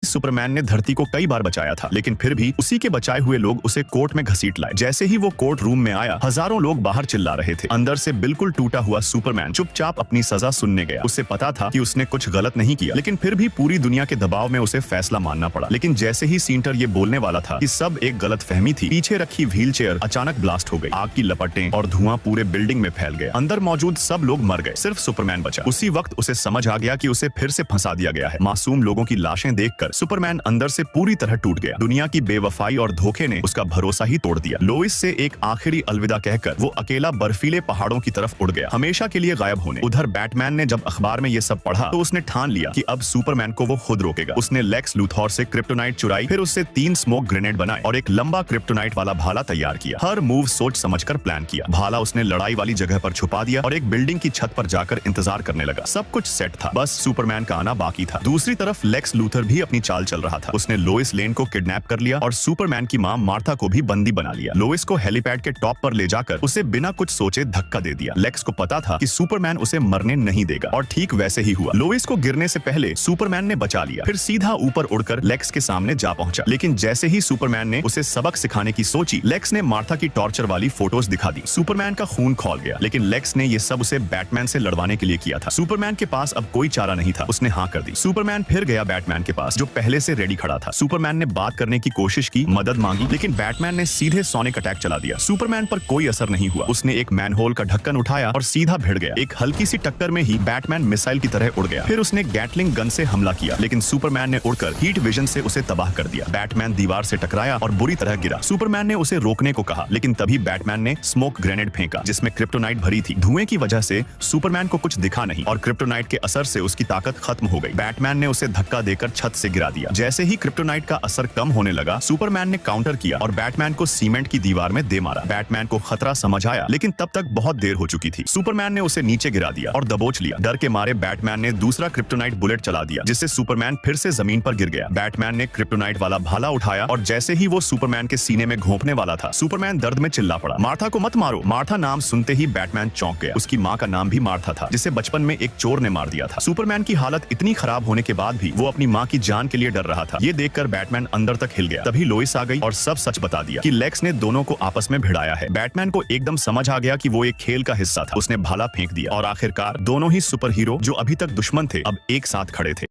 Superman ने धरती को कई बार बचाया था, लेकिन फिर भी उसी के बचाए हुए लोग उसे कोर्ट में घसीट लाए। जैसे ही वो कोर्ट रूम में आया, हजारों लोग बाहर चिल्ला रहे थे। अंदर से बिल्कुल टूटा हुआ सुपरमैन चुपचाप अपनी सजा सुनने गया। उसे पता था कि उसने कुछ गलत नहीं किया, लेकिन फिर भी पूरी दुनिया के दबाव में उसे फैसला मानना पड़ा। लेकिन जैसे ही सीनटर ये बोलने वाला था कि सब एक गलतफहमी थी, पीछे रखी व्हीलचेयर अचानक ब्लास्ट हो गई। आग की लपटें और धुआं पूरे बिल्डिंग में फैल गया। अंदर मौजूद सब लोग मर गए, सिर्फ सुपरमैन बचा। उसी वक्त उसे समझ आ गया कि उसे फिर से फंसा दिया गया है। मासूम लोगों की लाशें देखकर सुपरमैन अंदर से पूरी तरह टूट गया। दुनिया की बेवफाई और धोखे ने उसका भरोसा ही तोड़ दिया। लोइस से एक आखिरी अलविदा कहकर वो अकेला बर्फीले पहाड़ों की तरफ उड़ गया, हमेशा के लिए गायब होने। उधर बैटमैन ने जब अखबार में ये सब पढ़ा तो उसने ठान लिया कि अब सुपरमैन को वो खुद रोकेगा। उसने लेक्स लूथर से क्रिप्टोनाइट चुराई, फिर उससे 3 स्मोक ग्रेनेड बनाए और एक लंबा क्रिप्टोनाइट वाला भाला तैयार किया। हर मूव सोच समझकर प्लान किया। भाला उसने लड़ाई वाली जगह पर छुपा दिया और एक बिल्डिंग की छत पर जाकर इंतजार करने लगा। सब कुछ सेट था, बस सुपरमैन का आना बाकी था। दूसरी तरफ लेक्स लूथर भी अपनी चाल चल रहा था। उसने लोइस लेन को किडनैप कर लिया और सुपरमैन की मां मार्था को भी बंदी बना लिया। लोइस को हेलीपैड के टॉप पर ले जाकर उसे बिना कुछ सोचे धक्का दे दिया। लेक्स को पता था कि सुपरमैन उसे मरने नहीं देगा और ठीक वैसे ही हुआ। लोइस को गिरने से पहले सुपरमैन ने बचा लिया, फिर सीधा ऊपर उड़कर लेक्स के सामने जा पहुंचा। लेकिन जैसे ही सुपरमैन ने उसे सबक सिखाने की सोची, लेक्स ने मार्था की टॉर्चर वाली फोटोज दिखा दी। सुपरमैन का खून खौल गया, लेकिन लेक्स ने ये सब उसे बैटमैन से लड़वाने के लिए किया था। सुपरमैन के पास अब कोई चारा नहीं था, उसने हाँ कर दी। सुपरमैन फिर गया बैटमैन के पास, जो पहले से रेडी खड़ा था। सुपरमैन ने बात करने की कोशिश की, मदद मांगी, लेकिन बैटमैन ने सीधे सोनिक अटैक चला दिया। सुपरमैन पर कोई असर नहीं हुआ। उसने एक मैनहोल का ढक्कन उठाया और सीधा भिड़ गया। एक हल्की सी टक्कर में ही बैटमैन मिसाइल की तरह उड़ गया। फिर उसने गैटलिंग गन से हमला किया, लेकिन सुपरमैन ने उड़कर हीट विजन से उसे तबाह कर दिया। बैटमैन दीवार से टकराया और बुरी तरह गिरा। सुपरमैन ने उसे रोकने को कहा, लेकिन तभी बैटमैन ने स्मोक ग्रेनेड फेंका, जिसमें क्रिप्टोनाइट भरी थी। धुएं की वजह से सुपरमैन को कुछ दिखा नहीं और क्रिप्टोनाइट के असर से उसकी ताकत खत्म हो गई। बैटमैन ने उसे धक्का देकर छत से गिरा दिया। जैसे ही क्रिप्टोनाइट का असर कम होने लगा, सुपरमैन ने काउंटर किया और बैटमैन को सीमेंट की दीवार में दे मारा। बैटमैन को खतरा समझ आया, लेकिन तब तक बहुत देर हो चुकी थी। सुपरमैन ने उसे नीचे गिरा दिया और दबोच लिया। डर के मारे बैटमैन ने दूसरा क्रिप्टोनाइट बुलेट चला दिया, जिससे सुपरमैन फिर से जमीन पर गिर गया। बैटमैन ने क्रिप्टोनाइट वाला भाला उठाया और जैसे ही वो सुपरमैन के सीने में घोंपने वाला था, सुपरमैन दर्द में चिल्ला पड़ा, मार्था को मत मारो। मार्था नाम सुनते ही बैटमैन चौंक गया। उसकी मां का नाम भी मार्था था, जिसे बचपन में एक चोर ने मार दिया था। सुपरमैन की हालत इतनी खराब होने के बाद भी वो अपनी मां की जान के लिए डर रहा था। ये देखकर बैटमैन अंदर तक हिल गया। तभी लोइस आ गई और सब सच बता दिया कि लेक्स ने दोनों को आपस में भिड़ाया है। बैटमैन को एकदम समझ आ गया कि वो एक खेल का हिस्सा था। उसने भाला फेंक दिया और आखिरकार दोनों ही सुपर हीरो, जो अभी तक दुश्मन थे, अब एक साथ खड़े थे।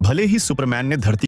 भले ही सुपरमैन ने धरती